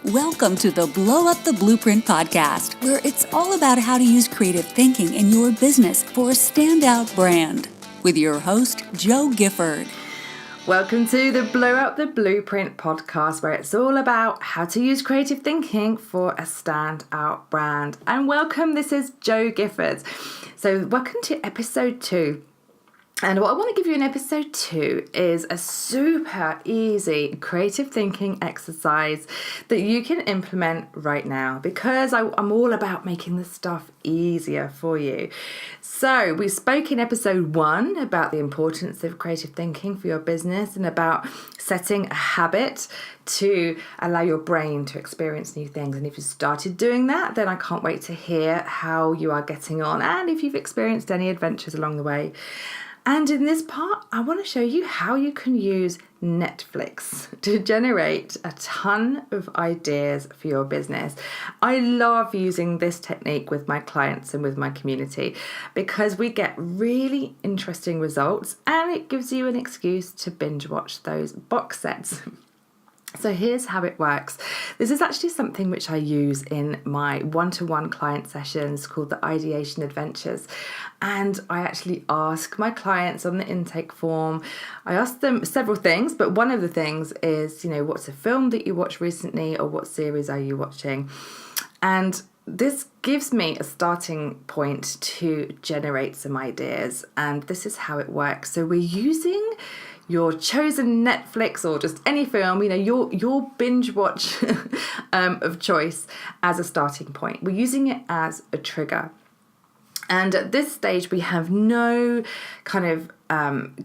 Welcome to the Blow Up the Blueprint podcast, where it's all about how to use creative thinking in your business for a standout brand. With your host, Joe Gifford. Welcome to the Blow Up the Blueprint podcast, where it's all about how to use creative thinking for a standout brand. And welcome, this is Joe Gifford. So welcome to episode 2. And what I want to give you in episode 2 is a super easy creative thinking exercise that you can implement right now, because I'm all about making this stuff easier for you. So we spoke in episode 1 about the importance of creative thinking for your business and about setting a habit to allow your brain to experience new things. And if you started doing that, then I can't wait to hear how you are getting on and if you've experienced any adventures along the way. And in this part, I want to show you how you can use Netflix to generate a ton of ideas for your business. I love using this technique with my clients and with my community because we get really interesting results and it gives you an excuse to binge watch those box sets. So here's how it works. This is actually something which I use in my one-to-one client sessions called the ideation adventures. And I actually ask my clients on the intake form, I ask them several things, but one of the things is, what's a film that you watched recently or what series are you watching? And this gives me a starting point to generate some ideas. And this is how it works. So we're using your chosen Netflix or just any film, your binge watch of choice as a starting point. We're using it as a trigger. And at this stage, we have no kind of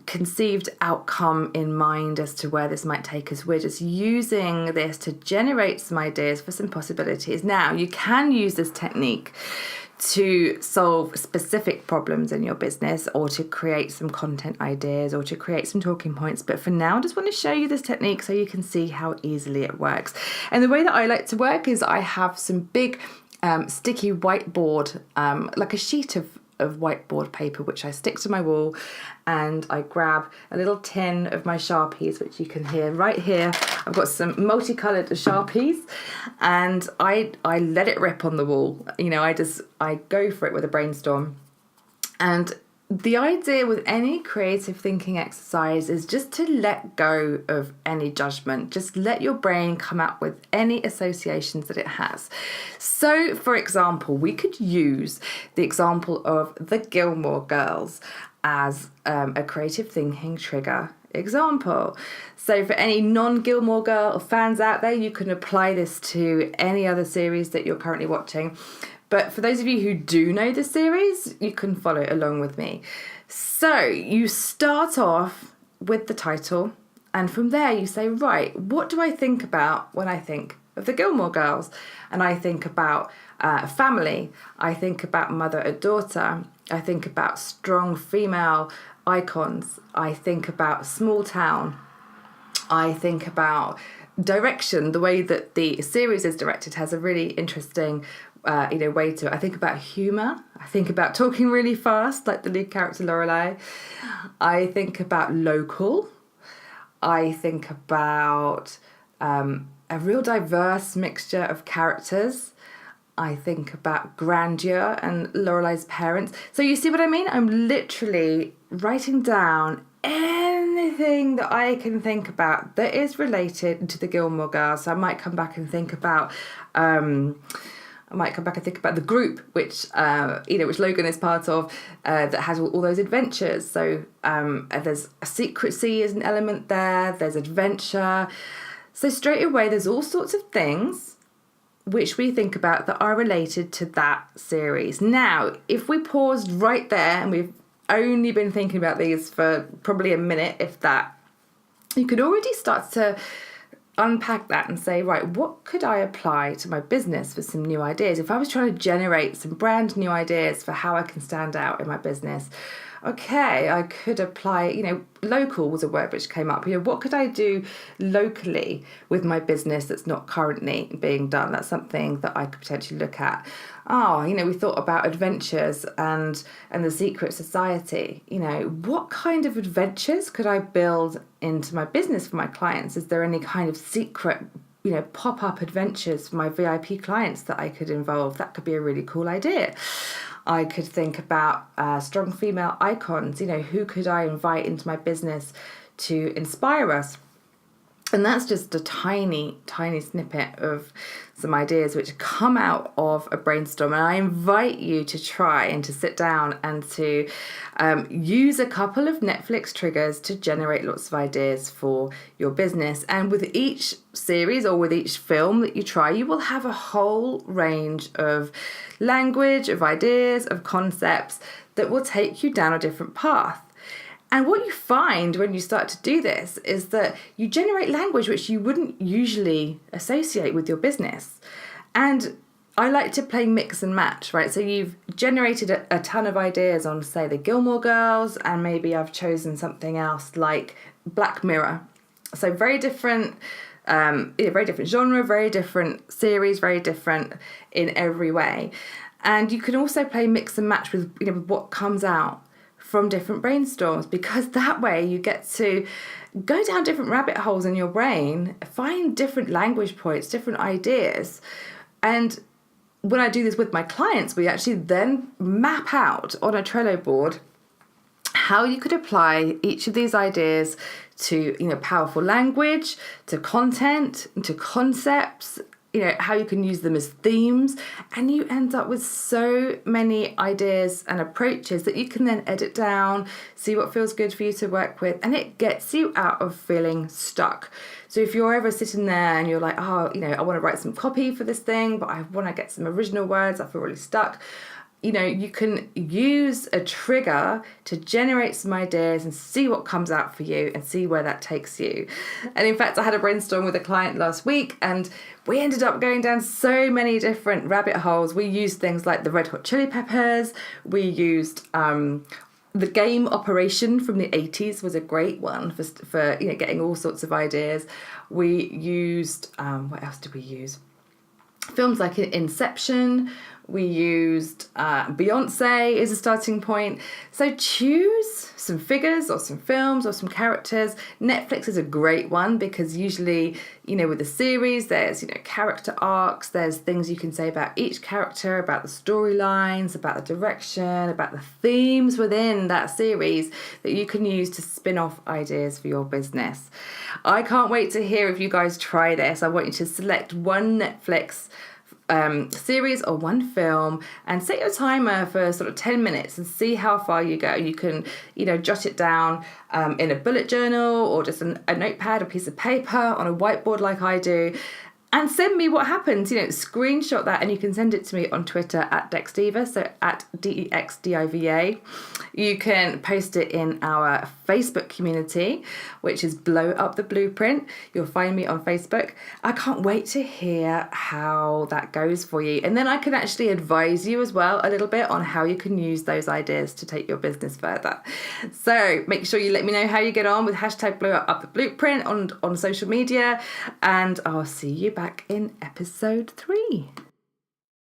conceived outcome in mind as to where this might take us. We're just using this to generate some ideas for some possibilities. Now, you can use this technique to solve specific problems in your business or to create some content ideas or to create some talking points. But for now, I just want to show you this technique so you can see how easily it works. And the way that I like to work is I have some big sticky whiteboard, like a sheet of whiteboard paper, which I stick to my wall, and I grab a little tin of my Sharpies, which you can hear right here. I've got some multicolored Sharpies and I let it rip on the wall. I go for it with a brainstorm. And the idea with any creative thinking exercise is just to let go of any judgment. Just let your brain come up with any associations that it has. So, for example, we could use the example of the Gilmore Girls as a creative thinking trigger example. So for any non-Gilmore Girl fans out there, you can apply this to any other series that you're currently watching. But for those of you who do know the series, you can follow along with me. So you start off with the title, and from there you say, right, what do I think about when I think of the Gilmore Girls? And I think about family. I think about mother and daughter. I think about strong female icons. I think about small town. I think about direction. The way that the series is directed has a really interesting way to it. I think about humour. I think about talking really fast, like the lead character Lorelai. I think about local. I think about a real diverse mixture of characters. I think about grandeur and Lorelai's parents. So you see what I mean? I'm literally writing down anything that I can think about that is related to the Gilmore Girls. So I might come back and think about the group, which which Logan is part of, that has all those adventures. So there's a secrecy is an element there. There's adventure. So straight away, there's all sorts of things which we think about that are related to that series. Now, if we paused right there and we've only been thinking about these for probably a minute, if that, you could already start to unpack that and say, right, what could I apply to my business for some new ideas? If I was trying to generate some brand new ideas for how I can stand out in my business, okay, I could apply, local was a word which came up. What could I do locally with my business that's not currently being done? That's something that I could potentially look at. We thought about adventures and the secret society. What kind of adventures could I build into my business for my clients? Is there any kind of secret pop-up adventures for my VIP clients that I could involve. That could be a really cool idea. I could think about strong female icons. Who could I invite into my business to inspire us? And that's just a tiny, tiny snippet of some ideas which come out of a brainstorm. And I invite you to try and to sit down and to use a couple of Netflix triggers to generate lots of ideas for your business. And with each series or with each film that you try, you will have a whole range of language, of ideas, of concepts that will take you down a different path. And what you find when you start to do this is that you generate language which you wouldn't usually associate with your business. And I like to play mix and match, right? So you've generated a ton of ideas on, say, the Gilmore Girls, and maybe I've chosen something else like Black Mirror. So very different, very different genre, very different series, very different in every way. And you can also play mix and match with what comes out from different brainstorms, because that way you get to go down different rabbit holes in your brain, find different language points, different ideas. And when I do this with my clients, we actually then map out on a Trello board how you could apply each of these ideas to powerful language, to content, to concepts, how you can use them as themes, and you end up with so many ideas and approaches that you can then edit down, see what feels good for you to work with, and it gets you out of feeling stuck. So if you're ever sitting there and you're like, I want to write some copy for this thing, but I want to get some original words, I feel really stuck. You can use a trigger to generate some ideas and see what comes out for you and see where that takes you. And in fact, I had a brainstorm with a client last week, and we ended up going down so many different rabbit holes. We used things like the Red Hot Chili Peppers. We used the game Operation from the 80s was a great one for getting all sorts of ideas. We used, what else did we use? Films like Inception. We used Beyonce as a starting point. So choose some figures or some films or some characters. Netflix is a great one because usually, with the series, there's, character arcs. There's things you can say about each character, about the storylines, about the direction, about the themes within that series that you can use to spin off ideas for your business. I can't wait to hear if you guys try this. I want you to select one Netflix series or one film and set your timer for sort of 10 minutes and see how far you go. You can jot it down in a bullet journal or just a notepad, a piece of paper, on a whiteboard like I do, and send me what happens. Screenshot that, and you can send it to me on Twitter at Dexdiva, so at DEXDIVA. You can post it in our Facebook community, which is Blow Up the Blueprint. You'll find me on Facebook. I can't wait to hear how that goes for you. And then I can actually advise you as well a little bit on how you can use those ideas to take your business further. So make sure you let me know how you get on with hashtag Blow Up the Blueprint on social media, and I'll see you back in episode 3.